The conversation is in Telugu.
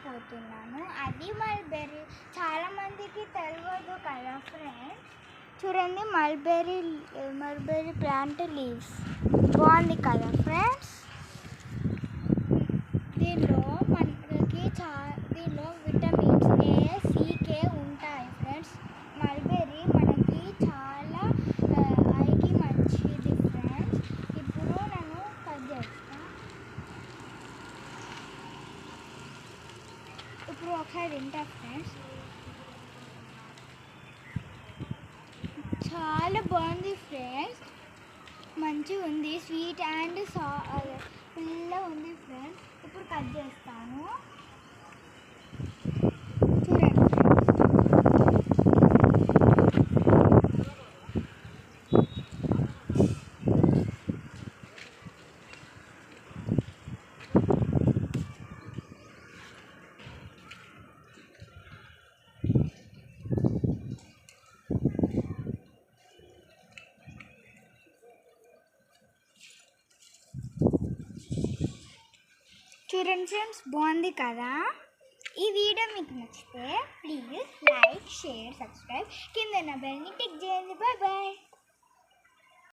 చూపించబోతున్నాను. అది మల్బెర్రీ. చాలామందికి తెలియదు కదా ఫ్రెండ్స్. చూడండి, మల్బెర్రీ ప్లాంట్ లీవ్స్ బాగుంది కదా ఫ్రెండ్స్. దీనిలో విటమిన్స్ A, C, K ఉంటాయి ఫ్రెండ్స్. మల్బెర్రీ మనకి చాలా ఐకి మంచిది ఫ్రెండ్స్. ఇప్పుడు నేను కట్ చేస్తాను. ఇప్పుడు ఒకసారి తింటా ఫ్రెండ్స్. చాలా బాగుంది ఫ్రెండ్స్, మంచిగా ఉంది, స్వీట్ అండ్ ఫుల్గా ఉంది ఫ్రెండ్స్. ఇప్పుడు కట్ చేస్తాను. చూడండి ఫ్రెండ్స్, బాగుంది కదా. ఈ వీడియో మీకు నచ్చితే ప్లీజ్ లైక్, షేర్, సబ్స్క్రైబ్. కింద బెల్ని టిక్ చేయండి. Bye bye.